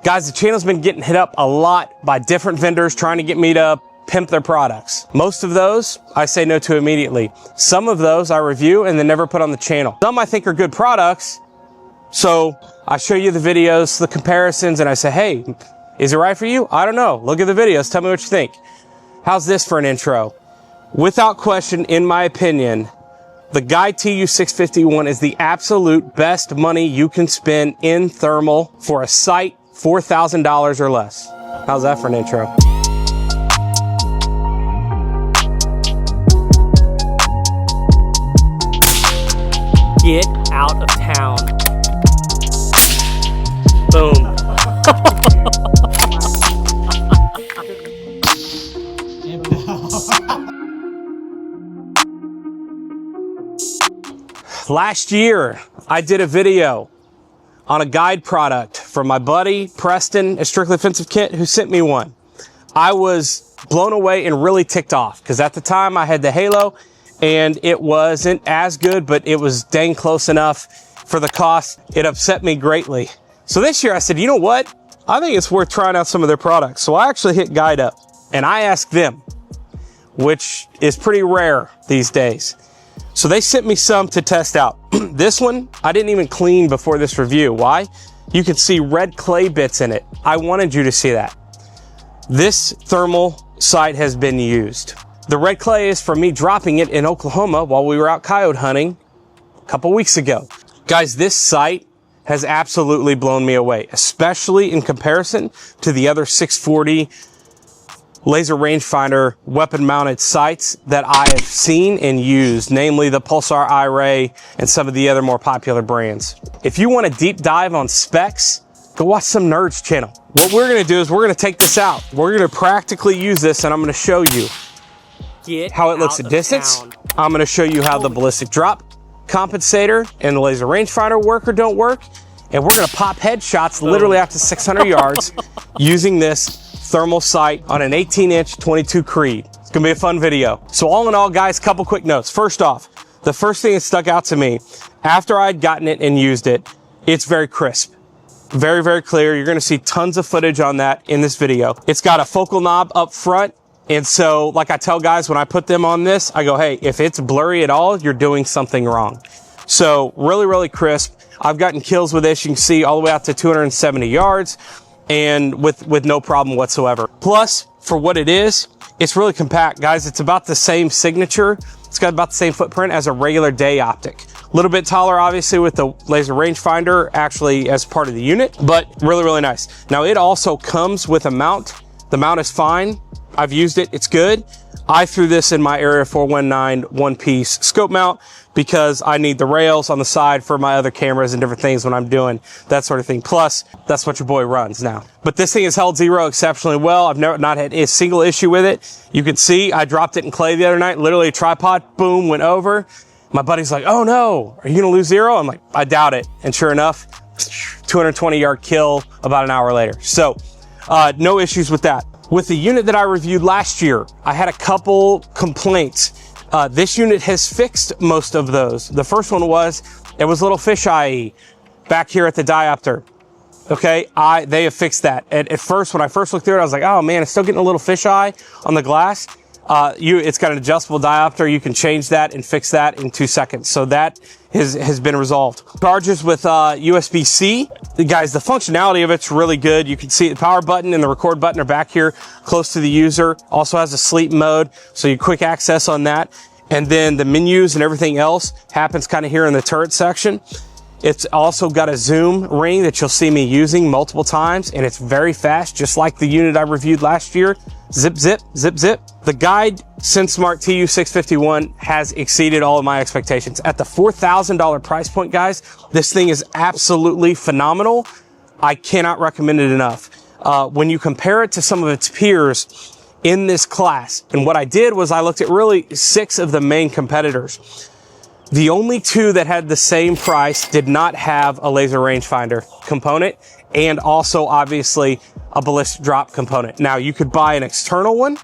Guys, the channel's been getting hit up a lot by different vendors trying to get me to pimp their products. Most of those I say no to immediately. Some of those I review and then never put on the channel. Some I think are good products, so I show you the videos, the comparisons, and I say, hey, is it right for you? I don't know. Look at the videos. Tell me what you think. How's this for an intro? Without question, in my opinion, the Guide TU651 is the absolute best money you can spend in thermal for a sight $4,000 or less. How's that for an intro? Get out of town. Boom. Last year, I did a video on a guide product from my buddy Preston at Strictly Offensive Kit, who sent me one. I was blown away and really ticked off because at the time I had the Halo and it wasn't as good, but it was dang close enough for the cost. It upset me greatly. So this year I said, you know what? I think it's worth trying out some of their products. So I actually hit Guide up and I asked them, which is pretty rare these days. So they sent me some to test out. This one, I didn't even clean before this review. Why? You can see red clay bits in it. I wanted you to see that. This thermal sight has been used. The red clay is from me dropping it in Oklahoma while we were out coyote hunting a couple weeks ago. Guys, this sight has absolutely blown me away, especially in comparison to the other 640 laser rangefinder weapon mounted sights that I have seen and used, namely the Pulsar I-Ray and some of the other more popular brands. If you want a deep dive on specs, go watch some Nerds channel. What we're gonna do is we're gonna take this out. We're gonna practically use this and I'm gonna show you how it looks at distance. I'm gonna show you how the ballistic drop compensator and the laser rangefinder work or don't work. And we're gonna pop headshots literally after 600 yards using this thermal sight on an 18-inch 22 Creed. It's gonna be a fun video. So all in all, guys, couple quick notes. First off, the first thing that stuck out to me after I'd gotten it and used it, it's very crisp. Very, very clear. You're gonna see tons of footage on that in this video. It's got a focal knob up front. And so, like I tell guys when I put them on this, I go, hey, if it's blurry at all, you're doing something wrong. So really, really crisp. I've gotten kills with this. You can see all the way out to 270 yards. And with no problem whatsoever. Plus, for what it is, it's really compact, guys. It's about the same signature. It's got about the same footprint as a regular day optic. A little bit taller, obviously, with the laser rangefinder actually as part of the unit, but really, really nice. Now, it also comes with a mount. The mount is fine. I've used it. It's good. I threw this in my Area 419 one-piece scope mount because I need the rails on the side for my other cameras and different things when I'm doing that sort of thing. Plus, that's what your boy runs now. But this thing has held zero exceptionally well. I've not had a single issue with it. You can see I dropped it in clay the other night. Literally a tripod, boom, went over. My buddy's like, oh no, are you gonna lose zero? I'm like, I doubt it. And sure enough, 220-yard kill about an hour later. So no issues with that. With the unit that I reviewed last year, I had a couple complaints. This unit has fixed most of those. The first one was, it was a little fisheye back here at the diopter. Okay, they have fixed that. At first, when I first looked through it, I was like, oh man, it's still getting a little fisheye on the glass. It's got an adjustable diopter. You can change that and fix that in 2 seconds. So that has been resolved. Charges with USB-C. Guys, the functionality of it's really good. You can see the power button and the record button are back here close to the user. Also has a sleep mode, so you quick access on that. And then the menus and everything else happens kind of here in the turret section. It's also got a zoom ring that you'll see me using multiple times, and it's very fast, just like the unit I reviewed last year. Zip, zip, zip, zip. The Guide SenSmart TU651 has exceeded all of my expectations. At the $4,000 price point, guys, this thing is absolutely phenomenal. I cannot recommend it enough. When you compare it to some of its peers in this class, and what I did was I looked at really 6 of the main competitors. The only 2 that had the same price did not have a laser rangefinder component and also obviously a ballistic drop component. Now you could buy an external one,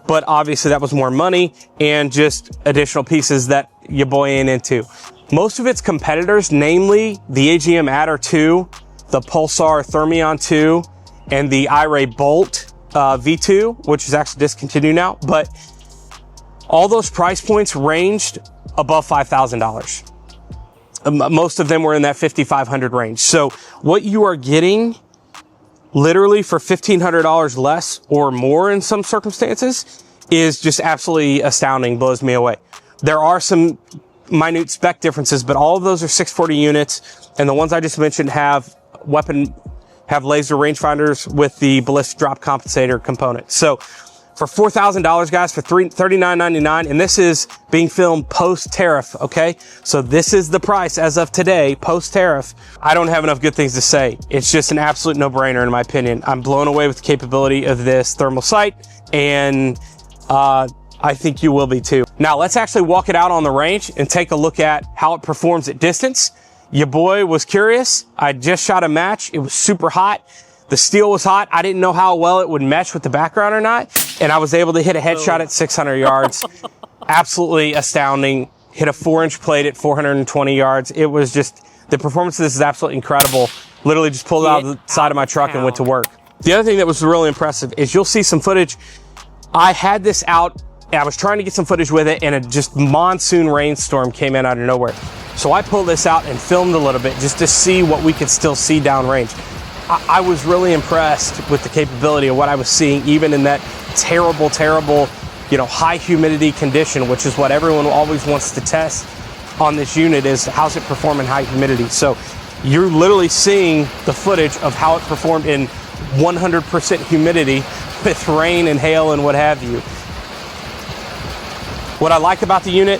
but obviously that was more money and just additional pieces that you boy ain't into. Most of its competitors, namely the AGM Adder 2, the Pulsar Thermion 2, and the iRay Bolt V2, which is actually discontinued now, but all those price points ranged above $5,000. Most of them were in that $5,500 range. So what you are getting literally for $1,500 less or more in some circumstances is just absolutely astounding, blows me away. There are some minute spec differences, but all of those are 640 units, and the ones I just mentioned have laser rangefinders with the ballistic drop compensator component. So for $4,000, guys, for $39.99, and this is being filmed post-tariff, okay? So this is the price as of today, post-tariff. I don't have enough good things to say. It's just an absolute no-brainer in my opinion. I'm blown away with the capability of this thermal sight, and I think you will be too. Now let's actually walk it out on the range and take a look at how it performs at distance. Your boy was curious. I just shot a match. It was super hot. The steel was hot. I didn't know how well it would mesh with the background or not. And I was able to hit a headshot at 600 yards. Absolutely astounding. Hit a 4-inch plate at 420 yards. It was just, the performance of this is absolutely incredible. Literally just pulled it out of the side of my truck and went to work. The other thing that was really impressive is you'll see some footage. I had this out, I was trying to get some footage with it, and a just monsoon rainstorm came in out of nowhere. So I pulled this out and filmed a little bit just to see what we could still see downrange. I was really impressed with the capability of what I was seeing, even in that terrible, you know, high humidity condition, which is what everyone always wants to test on this unit, is how's it perform in high humidity. So you're literally seeing the footage of how it performed in 100% humidity with rain and hail and what have you. What I like about the unit,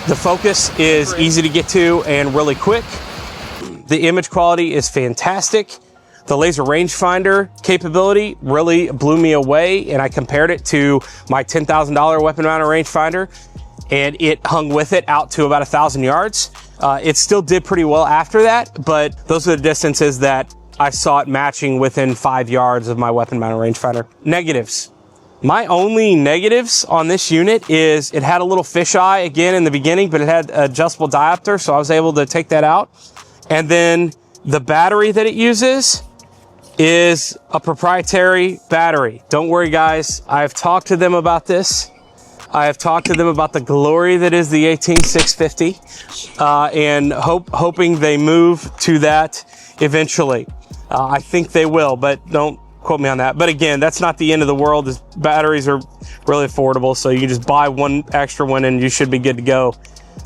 the focus is easy to get to and really quick. The image quality is fantastic. The laser rangefinder capability really blew me away, and I compared it to my $10,000 weapon mounted rangefinder, and it hung with it out to about 1,000 yards. It still did pretty well after that, but those are the distances that I saw it matching within 5 yards of my weapon mounted rangefinder. Negatives. My only negatives on this unit is it had a little fisheye again in the beginning, but it had adjustable diopter, so I was able to take that out. And then the battery that it uses is a proprietary battery. Don't worry, guys. I've talked to them about this. I have talked to them about the glory that is the 18650, and hoping they move to that eventually. I think they will, but don't quote me on that. But again, that's not the end of the world. The batteries are really affordable, so you can just buy one extra one and you should be good to go.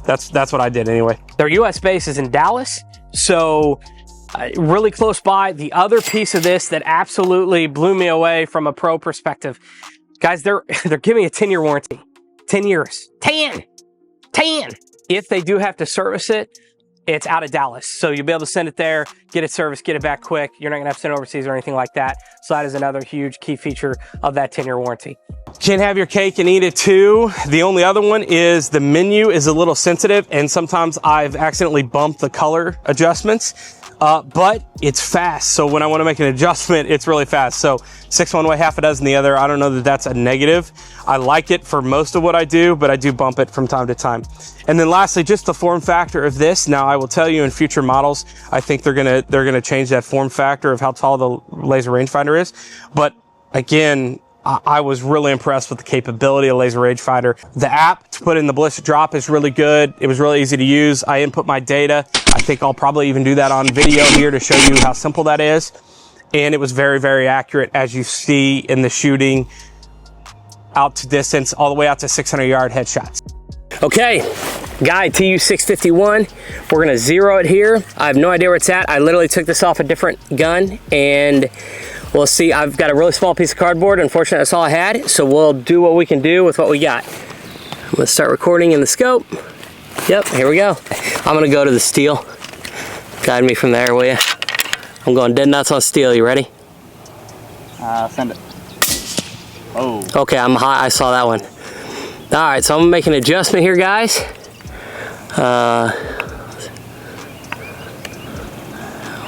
That's what I did anyway. Their US base is in Dallas, so really close by. The other piece of this that absolutely blew me away from a pro perspective, guys, they're giving a 10-year warranty. 10 years. 10! If they do have to service it, it's out of Dallas. So you'll be able to send it there, get it serviced, get it back quick. You're not gonna have to send it overseas or anything like that. So that is another huge key feature of that 10-year warranty. Can't have your cake and eat it too. The only other one is the menu is a little sensitive, and sometimes I've accidentally bumped the color adjustments, but it's fast. So when I want to make an adjustment, it's really fast. So 6 one way, half a dozen the other. I don't know that that's a negative. I like it for most of what I do, but I do bump it from time to time. And then lastly, just the form factor of this. Now I will tell you in future models, I think they're gonna change that form factor of how tall the laser rangefinder is. But again, I was really impressed with the capability of laser rangefinder. The app to put in the ballistic drop is really good. It was really easy to use. I input my data. I think I'll probably even do that on video here to show you how simple that is. And it was very, very accurate, as you see in the shooting out to distance, all the way out to 600-yard headshots. Okay, guide TU-651. We're gonna zero it here. I have no idea where it's at. I literally took this off a different gun, and we'll see. I've got a really small piece of cardboard. Unfortunately, that's all I had. So we'll do what we can do with what we got. I'm gonna start recording in the scope. Yep, here we go. I'm gonna go to the steel. Guide me from there, will you? I'm going dead nuts on steel. You ready? Send it. Oh. Okay, I'm hot. I saw that one. All right, so I'm gonna make an adjustment here, guys. I'm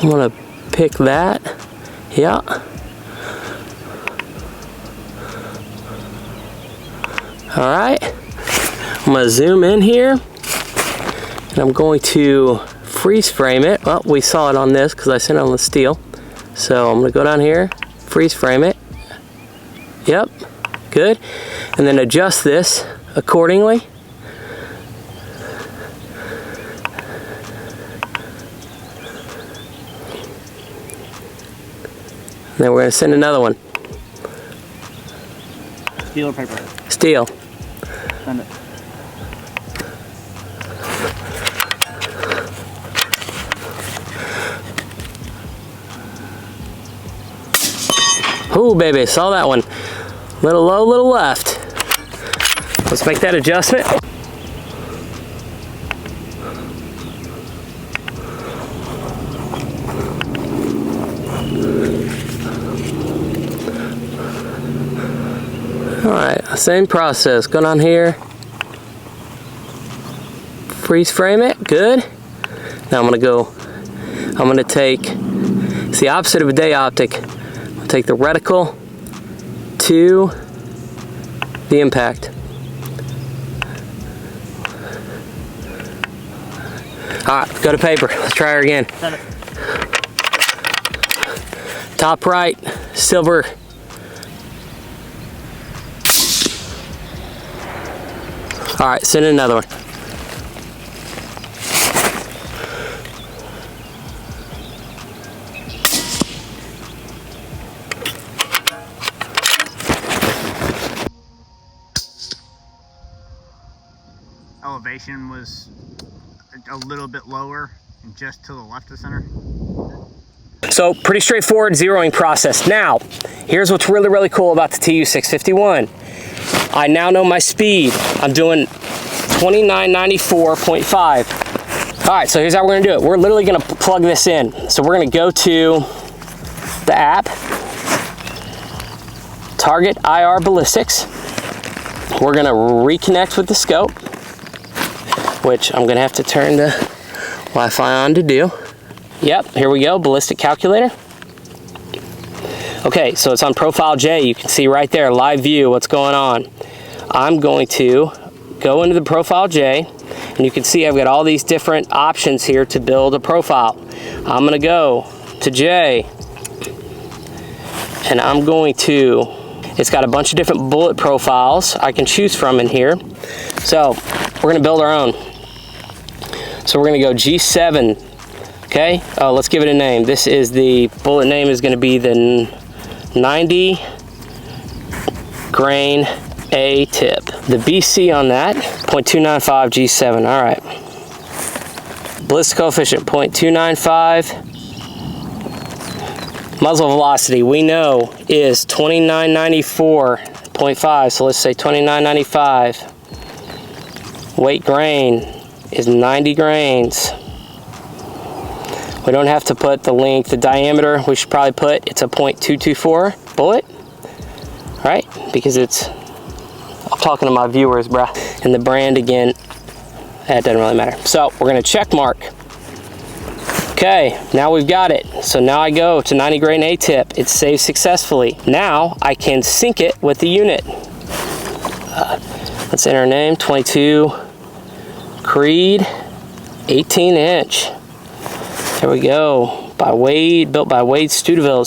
gonna pick that. Yeah. All right. I'm gonna zoom in here, and I'm going to freeze frame it. Well, we saw it on this because I sent it on the steel. So I'm gonna go down here, freeze frame it. Yep, good. And then adjust this accordingly. And then we're gonna send another one. Steel or paper? Steel. Send it. Ooh, baby, saw that one. Little low, little left. Let's make that adjustment. All right, same process. Go down here. Freeze frame it, good. Now I'm gonna take, it's the opposite of a day optic. I'll take the reticle to the impact. All right, go to paper. Let's try her again. Top right, silver. All right, send another one. Elevation was a little bit lower and just to the left of center. So pretty straightforward zeroing process. Now, here's what's really, really cool about the TU651. I now know my speed. I'm doing 2994.5. All right, so here's how we're gonna do it. We're literally gonna plug this in. So we're gonna go to the app, target IR ballistics. We're gonna reconnect with the scope, which I'm gonna have to turn the Wi-Fi on to do. Yep, here we go, ballistic calculator. Okay, so it's on profile J. You can see right there, live view, what's going on. I'm going to go into the profile J, and you can see I've got all these different options here to build a profile. I'm gonna go to J, and I'm going to, it's got a bunch of different bullet profiles I can choose from in here. So we're gonna build our own. So we're gonna go G7, okay? Oh, let's give it a name. This is the bullet name is gonna be the 90 grain A tip. The BC on that, 0.295 G7, all right. Ballistic coefficient, 0.295. Muzzle velocity, we know, is 2994.5, so let's say 2995. Weight grain is 90 grains. We don't have to put the length, the diameter, we should probably put, it's a 0.224 bullet, all right, because it's, I'm talking to my viewers, bruh. And the brand again, that doesn't really matter. So we're gonna check mark. Okay, now we've got it. So now I go to 90 grain A tip. It's saved successfully. Now I can sync it with the unit. Let's enter a name, 22 Creed 18 inch. There we go. By Wade, built by Wade Studeville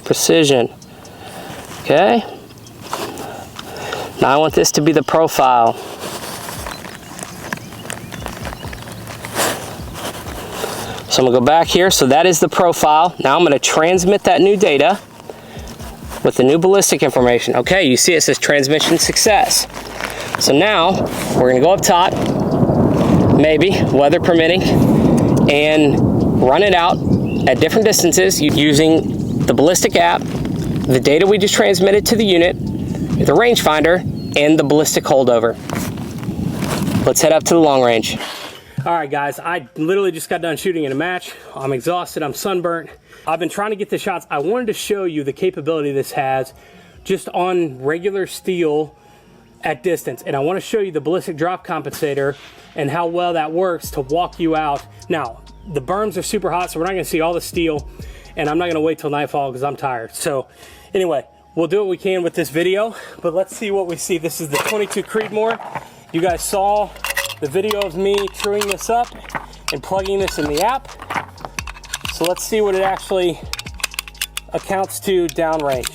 Precision. Okay. Now I want this to be the profile. So I'm gonna go back here. So that is the profile. Now I'm gonna transmit that new data with the new ballistic information. Okay, you see it says transmission success. So now we're gonna go up top, maybe, weather permitting, and run it out at different distances using the ballistic app, the data we just transmitted to the unit, the rangefinder, and the ballistic holdover. Let's head up to the long range. All right, guys, I literally just got done shooting in a match. I'm exhausted, I'm sunburnt. I've been trying to get the shots. I wanted to show you the capability this has just on regular steel at distance. And I want to show you the ballistic drop compensator and how well that works to walk you out. Now, the berms are super hot, so we're not gonna see all the steel, and I'm not gonna wait till nightfall because I'm tired. So anyway, we'll do what we can with this video, but let's see what we see. This is the 22 Creedmoor. You guys saw the video of me truing this up and plugging this in the app. So let's see what it actually accounts to downrange.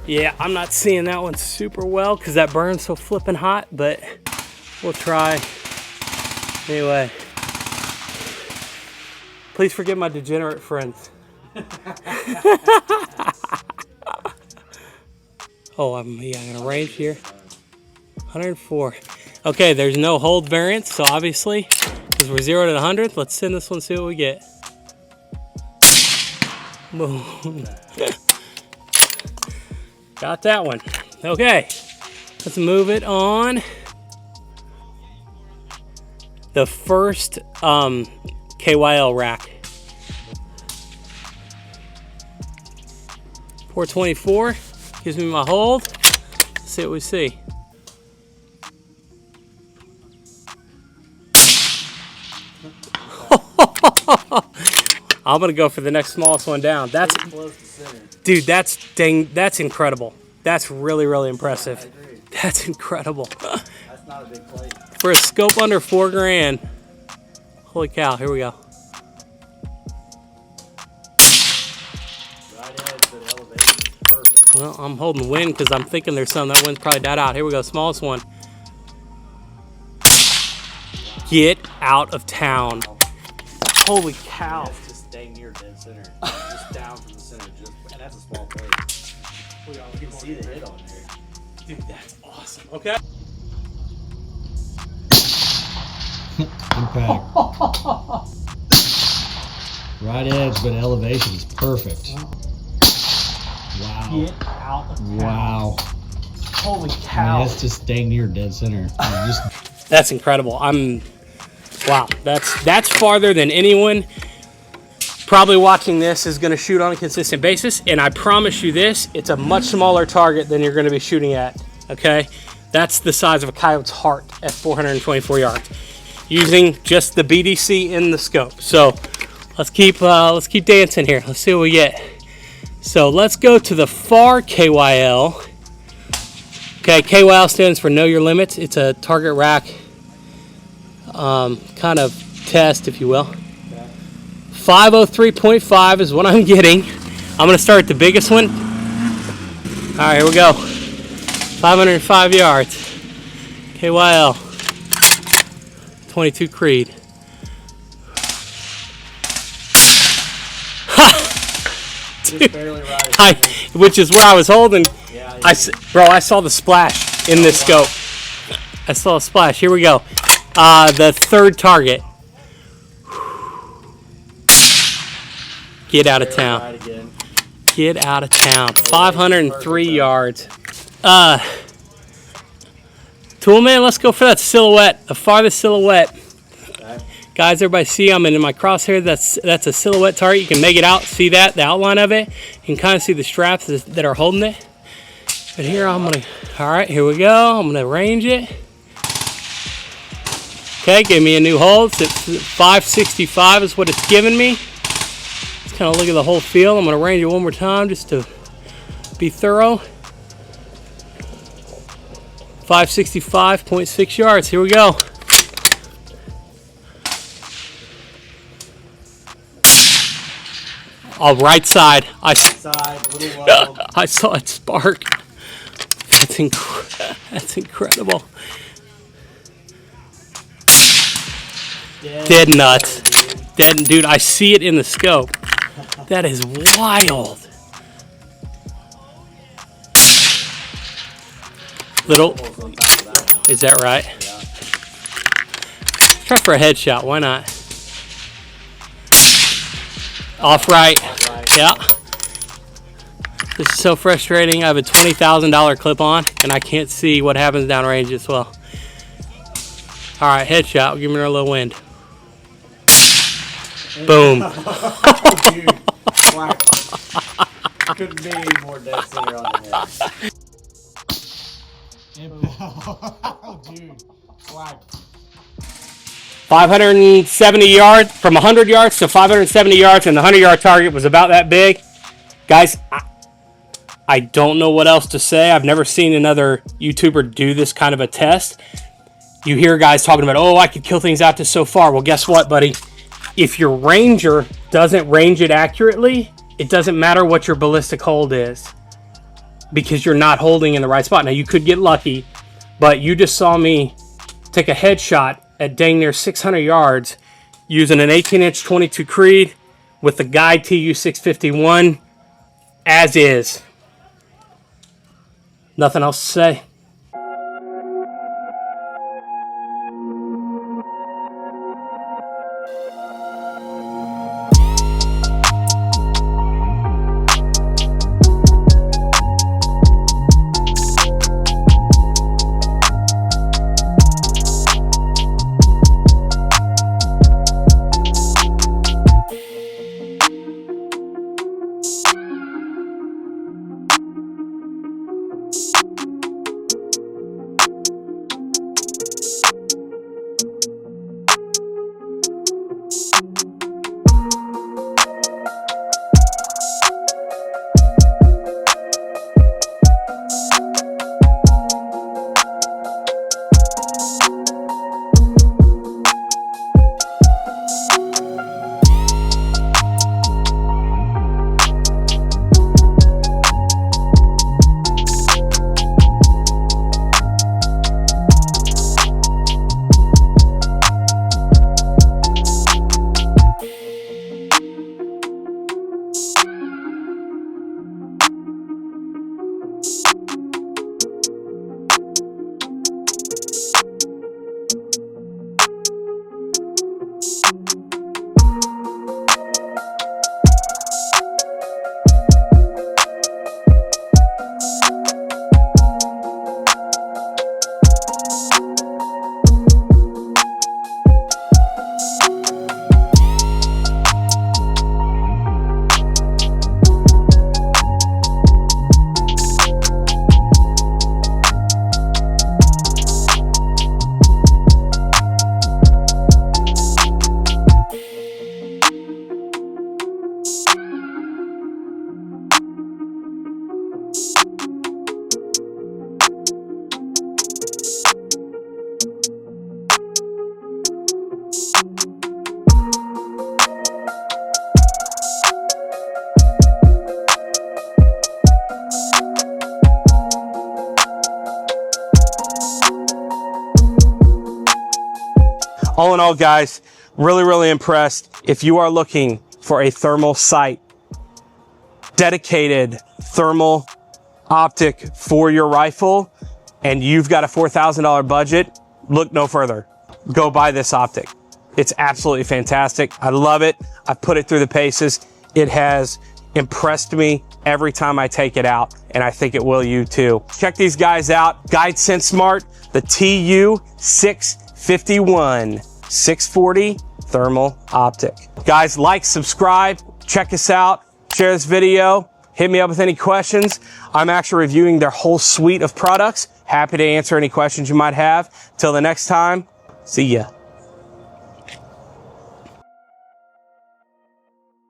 Yeah, I'm not seeing that one super well because that burns so flipping hot, but we'll try. Anyway, please forgive my degenerate friends. Oh, I'm gonna range here. 104. Okay, there's no hold variance, so obviously, because we're 0 to 100, let's send this one, see what we get. Boom. Got that one. Okay, let's move it on. The first KYL rack. 424 gives me my hold. Let's see what we see. I'm gonna go for the next smallest one down. That's, dude, that's incredible. That's really, really impressive. That's incredible. That's not a big plate. For a scope under $4 grand. Holy cow, here we go. Right edge, but elevation is perfect. Well, I'm holding wind because I'm thinking there's some. That wind's probably died out. Here we go, smallest one. Get out of town. Holy cow. It's just dang near dead center. Just down from the center. And that's a small plate. You can see the hit on there. Dude, that's awesome. Okay. Impact. Right edge, but elevation is perfect. Wow. Get out of town. Wow. Holy I mean, cow. that's just dang near dead center. That's incredible. Wow. That's farther than anyone probably watching this is going to shoot on a consistent basis. And I promise you this, it's a much smaller target than you're going to be shooting at. Okay. That's the size of a coyote's heart at 424 yards using just the BDC in the scope. So let's keep dancing here. Let's see what we get. So let's go to the FAR KYL. Okay, KYL stands for Know Your Limits. It's a target rack kind of test, if you will. 503.5 is what I'm getting. I'm going to start the biggest one. All right, here we go. 505 yards. KYL. 22 Creed. Just barely right. Which is where I was holding. Yeah, Bro, I saw the splash in this scope. I saw a splash. Here we go. The third target. Get out of town. right again. Get out of town. 503 yards. Toolman, let's go for that silhouette. The farthest silhouette. Okay. Guys, everybody see I'm in my crosshair. That's a silhouette target. You can make it out, see that, the outline of it. You can kind of see the straps that are holding it. But here all right, here we go. I'm gonna range it. Okay, gave me a new hold. So it's 565 is what it's giving me. Let's kind of look at the whole field. I'm gonna range it one more time just to be thorough. 565.6 yards. Here we go. Oh, right side. Side, little wild. I saw it spark. That's incredible. Dead nuts. Dead, dude, I see it in the scope. That is wild. Little, is that right? Yeah. Try for a headshot, why not? Off right. Yeah. This is so frustrating. I have a $20,000 clip on and I can't see what happens downrange as well. All right, headshot. We'll give me a little wind. Boom. Dude, wow. Couldn't be any more dead center on the head. Dude, wow. 570 yards, from 100 yards to 570 yards, and the 100-yard target was about that big. Guys, I don't know what else to say. I've never seen another YouTuber do this kind of a test. You hear guys talking about, oh, I could kill things out to so far. Well, guess what, buddy? If your ranger doesn't range it accurately, it doesn't matter what your ballistic hold is, because you're not holding in the right spot. Now, you could get lucky, but you just saw me take a headshot at dang near 600 yards using an 18-inch 22 Creed with the Guide TU-651 as is. Nothing else to say. All in all, guys, really impressed. If you are looking for a thermal sight, dedicated thermal optic for your rifle, and you've got a $4,000 budget, look no further. Go buy this optic. It's absolutely fantastic. I love it. I put it through the paces. It has impressed me every time I take it out, and I think it will you too. Check these guys out. Guide SenseSmart, the TU-651 640 thermal optic. Guys, like, subscribe, check us out, share this video, hit me up with any questions. I'm actually reviewing their whole suite of products. Happy to answer any questions you might have. Till the next time, see ya.